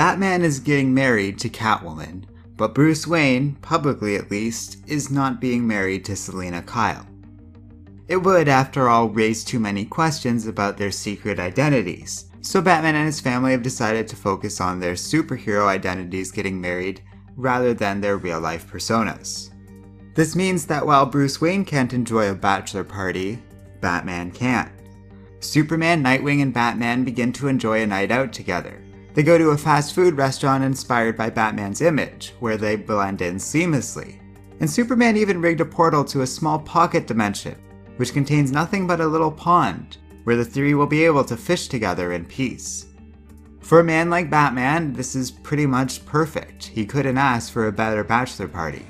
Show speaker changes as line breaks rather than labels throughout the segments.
Batman is getting married to Catwoman, but Bruce Wayne, publicly at least, is not being married to Selina Kyle. It would, after all, raise too many questions about their secret identities, so Batman and his family have decided to focus on their superhero identities getting married rather than their real-life personas. This means that while Bruce Wayne can't enjoy a bachelor party, Batman can. Superman, Nightwing, and Batman begin to enjoy a night out together. They go to a fast food restaurant inspired by Batman's image, where they blend in seamlessly. And Superman even rigged a portal to a small pocket dimension, which contains nothing but a little pond, where the three will be able to fish together in peace. For a man like Batman, this is pretty much perfect. He couldn't ask for a better bachelor party.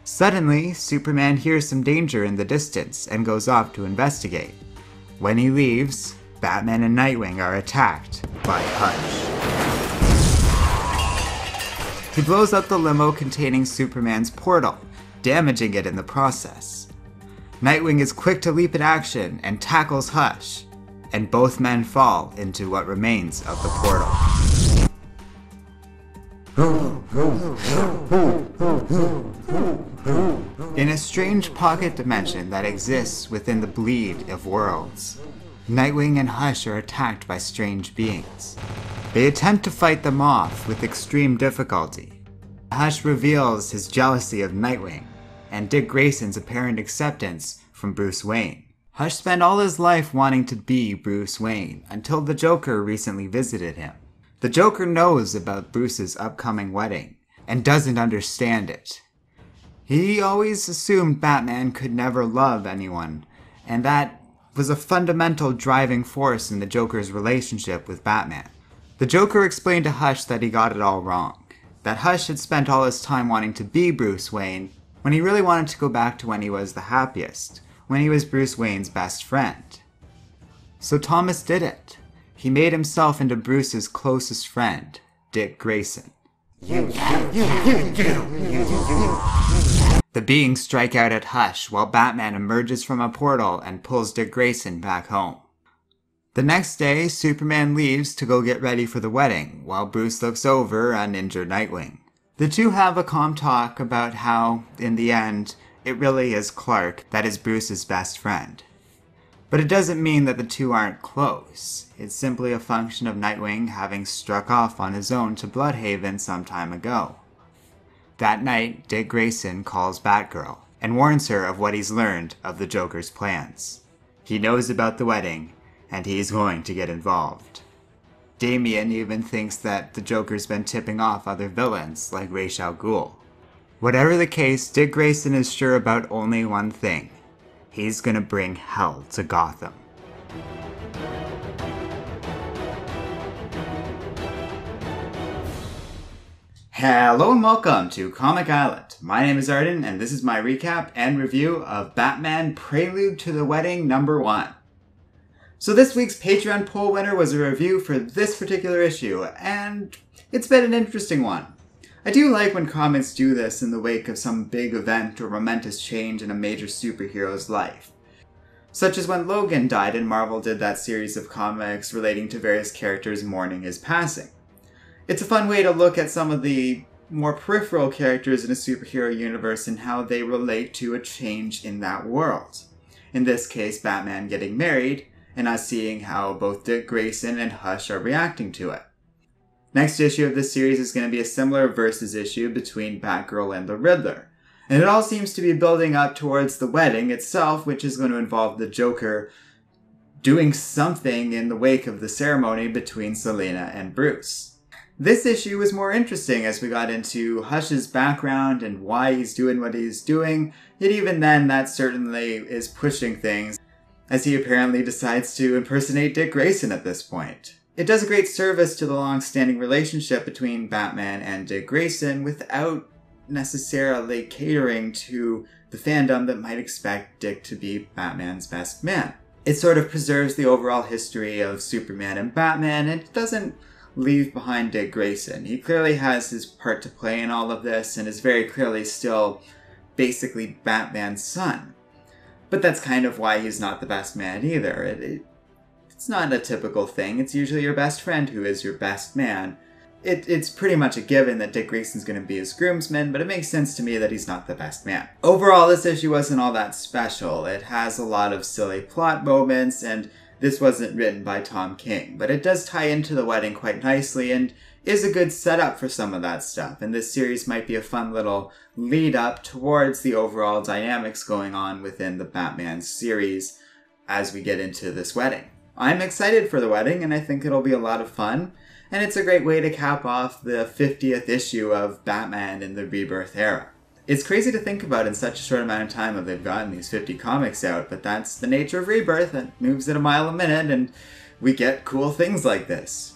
Suddenly, Superman hears some danger in the distance and goes off to investigate. When he leaves, Batman and Nightwing are attacked by Hush. He blows up the limo containing Superman's portal, damaging it in the process. Nightwing is quick to leap in action and tackles Hush, and both men fall into what remains of the portal. In a strange pocket dimension that exists within the bleed of worlds, Nightwing and Hush are attacked by strange beings. They attempt to fight them off with extreme difficulty. Hush reveals his jealousy of Nightwing, and Dick Grayson's apparent acceptance from Bruce Wayne. Hush spent all his life wanting to be Bruce Wayne, until the Joker recently visited him. The Joker knows about Bruce's upcoming wedding, and doesn't understand it. He always assumed Batman could never love anyone, and that was a fundamental driving force in the Joker's relationship with Batman. The Joker explained to Hush that he got it all wrong, that Hush had spent all his time wanting to be Bruce Wayne, when he really wanted to go back to when he was the happiest, when he was Bruce Wayne's best friend. So Thomas did it. He made himself into Bruce's closest friend, Dick Grayson. The beings strike out at Hush while Batman emerges from a portal and pulls Dick Grayson back home. The next day, Superman leaves to go get ready for the wedding, while Bruce looks over an injured Nightwing. The two have a calm talk about how, in the end, it really is Clark that is Bruce's best friend. But it doesn't mean that the two aren't close. It's simply a function of Nightwing having struck off on his own to Bloodhaven some time ago. That night, Dick Grayson calls Batgirl and warns her of what he's learned of the Joker's plans. He knows about the wedding, and he's going to get involved. Damian even thinks that the Joker's been tipping off other villains, like Ra's al Ghul. Whatever the case, Dick Grayson is sure about only one thing. He's gonna bring hell to Gotham. Hello and welcome to Comic Island. My name is Arden, and this is my recap and review of Batman Prelude to the Wedding #1. So this week's Patreon poll winner was a review for this particular issue, and it's been an interesting one. I do like when comics do this in the wake of some big event or momentous change in a major superhero's life. Such as when Logan died and Marvel did that series of comics relating to various characters mourning his passing. It's a fun way to look at some of the more peripheral characters in a superhero universe and how they relate to a change in that world. In this case, Batman getting married, and us seeing how both Dick Grayson and Hush are reacting to it. Next issue of this series is going to be a similar versus issue between Batgirl and the Riddler. And it all seems to be building up towards the wedding itself, which is going to involve the Joker doing something in the wake of the ceremony between Selina and Bruce. This issue was more interesting as we got into Hush's background and why he's doing what he's doing, yet even then that certainly is pushing things, as he apparently decides to impersonate Dick Grayson at this point. It does a great service to the long-standing relationship between Batman and Dick Grayson without necessarily catering to the fandom that might expect Dick to be Batman's best man. It sort of preserves the overall history of Superman and Batman, and it doesn't leave behind Dick Grayson. He clearly has his part to play in all of this and is very clearly still basically Batman's son. But that's kind of why he's not the best man either. It's not a typical thing. It's usually your best friend who is your best man. it's pretty much a given that Dick Grayson's going to be his groomsman, but it makes sense to me that he's not the best man. Overall, this issue wasn't all that special. It has a lot of silly plot moments, and this wasn't written by Tom King, but it does tie into the wedding quite nicely and is a good setup for some of that stuff, and this series might be a fun little lead up towards the overall dynamics going on within the Batman series as we get into this wedding. I'm excited for the wedding, and I think it'll be a lot of fun, and it's a great way to cap off the 50th issue of Batman in the Rebirth era. It's crazy to think about in such a short amount of time that they've gotten these 50 comics out, but that's the nature of Rebirth. It moves at a mile a minute, and we get cool things like this.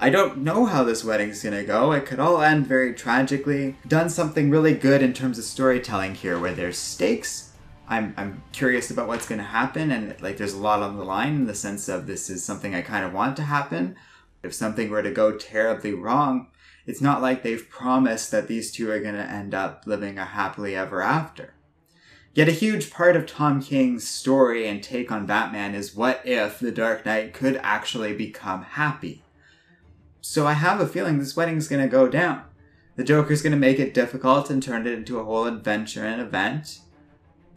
I don't know how this wedding's gonna go. It could all end very tragically. Done something really good in terms of storytelling here, where there's stakes. I'm curious about what's gonna happen, and like there's a lot on the line in the sense of this is something I kind of want to happen. If something were to go terribly wrong, it's not like they've promised that these two are gonna end up living a happily ever after. Yet a huge part of Tom King's story and take on Batman is what if the Dark Knight could actually become happy. So I have a feeling this wedding's gonna go down. The Joker's gonna make it difficult and turn it into a whole adventure and event.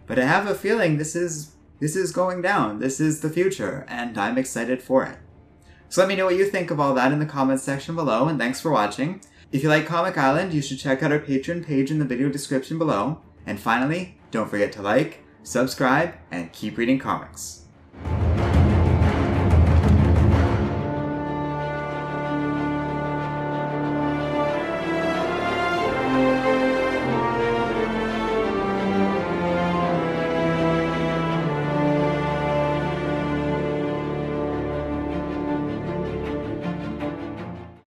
But I have a feeling this is going down. This is the future, and I'm excited for it. So let me know what you think of all that in the comments section below, and thanks for watching. If you like Comic Island, you should check out our Patreon page in the video description below. And finally, don't forget to like, subscribe, and keep reading comics.